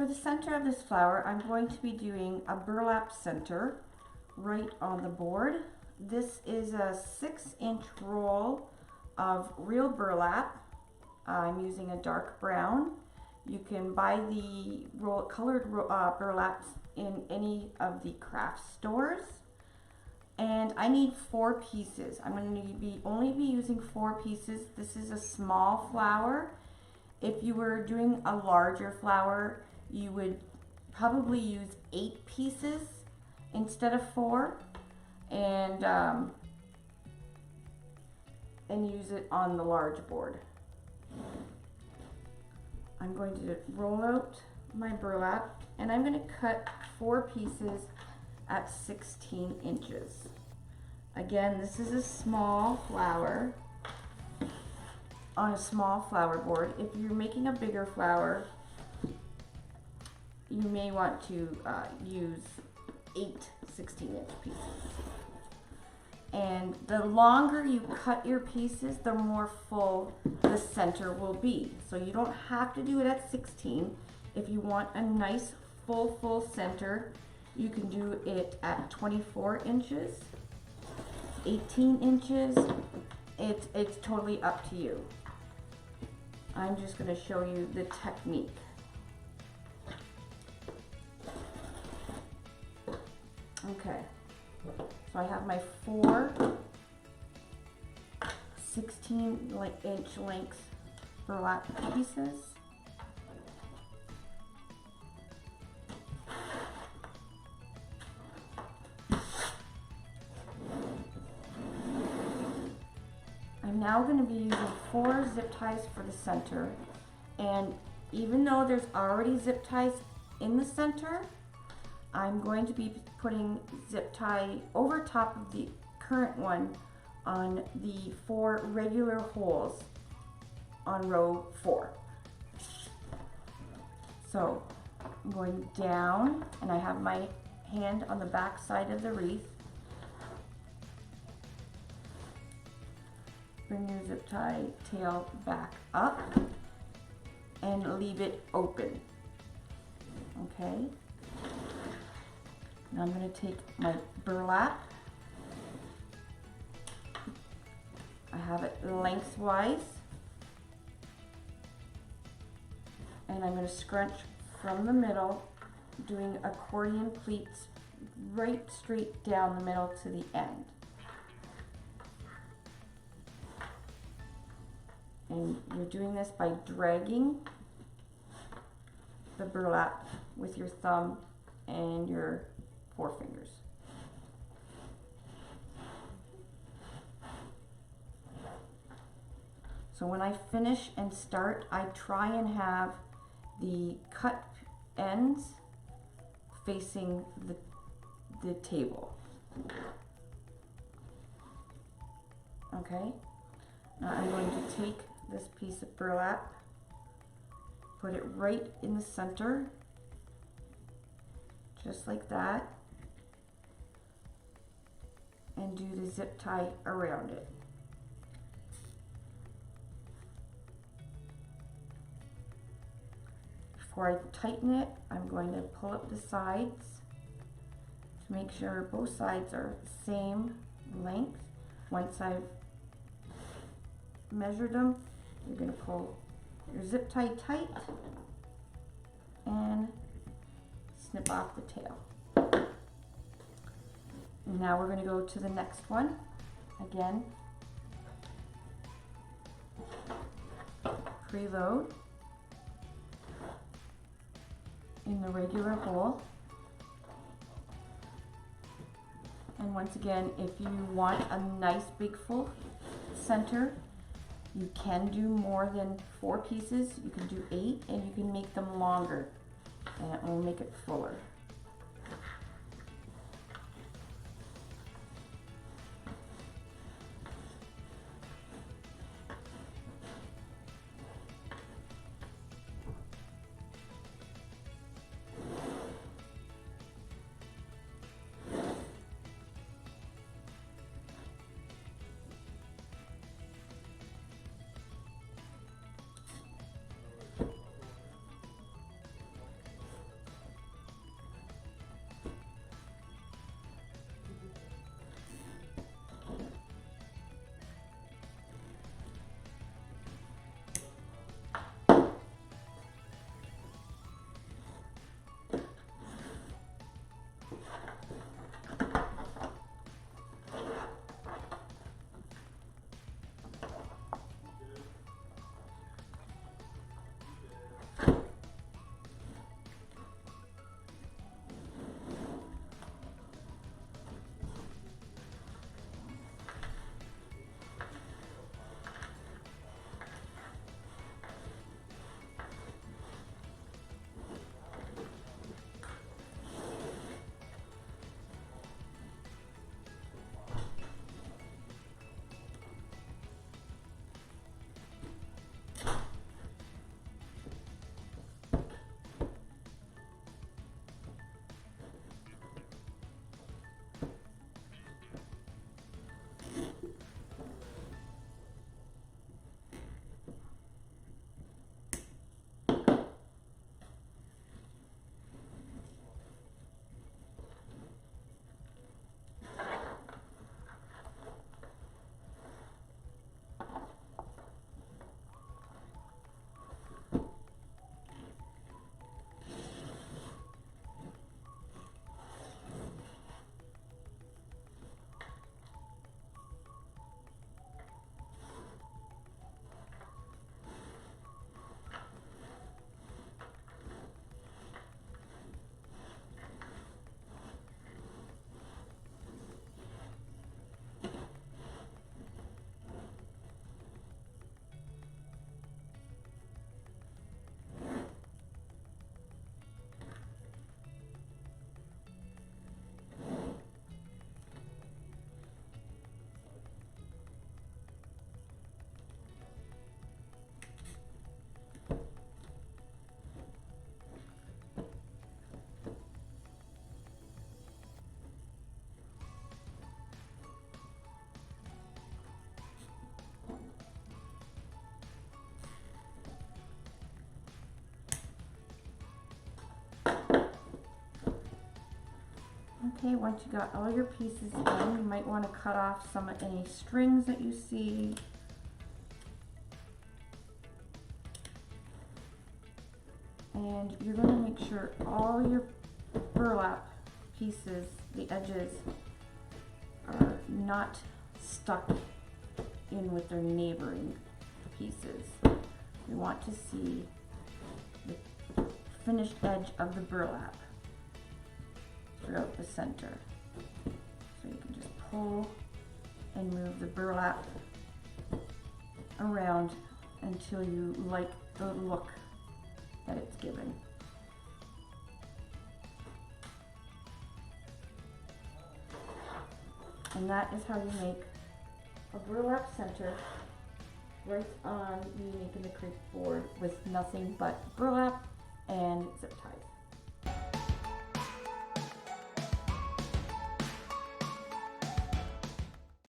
the center of this flower, I'm going to be doing a burlap center right on the board. This is a 6-inch roll of real burlap. I'm using a dark brown. You can buy the colored burlaps in any of the craft stores. And I need 4 pieces. I'm going to only be using 4 pieces. This is a small flower. If you were doing a larger flower, you would probably use 8 pieces instead of 4, and use it on the large board. I'm going to roll out my burlap, and I'm going to cut 4 pieces at 16 inches. Again, this is a small flower on a small flower board. If you're making a bigger flower, you may want to use 8 16-inch pieces. And the longer you cut your pieces, the more full the center will be. So you don't have to do it at 16. If you want a nice full center, you can do it at 24 inches, 18 inches. It's totally up to you. I'm just going to show you the technique. Okay, so I have my 4 16-inch length burlap pieces. I'm now going to be using 4 zip ties for the center, and even though there's already zip ties in the center, I'm going to be putting zip tie over top of the current one on the 4 regular holes on row 4. So I'm going down, and I have my hand on the back side of the wreath. Bring your zip tie tail back up and leave it open. Okay. Now I'm going to take my burlap. I have it lengthwise, and I'm going to scrunch from the middle, doing accordion pleats right straight down the middle to the end. And you're doing this by dragging the burlap with your thumb and your 4 fingers. So when I finish and start, I try and have the cut ends facing the table. Okay? Now I'm going to take this piece of burlap, put it right in the center, just like that, and do the zip tie around it. Before I tighten it, I'm going to pull up the sides to make sure both sides are the same length. Once I've measured them, you're going to pull your zip tie tight and snip off the tail. Now we're going to go to the next one. Again, preload in the regular hole. And once again, if you want a nice big full center, you can do more than 4 pieces. You can do 8, and you can make them longer, and it will make it fuller. Okay, once you got all your pieces in, you might want to cut off some of any strings that you see. And you're going to make sure all your burlap pieces, the edges, are not stuck in with their neighboring pieces. We want to see the finished edge of the burlap throughout the center. So you can just pull and move the burlap around until you like the look that it's given. And that is how you make a burlap center right on the Making the Crepe board with nothing but burlap and zip ties.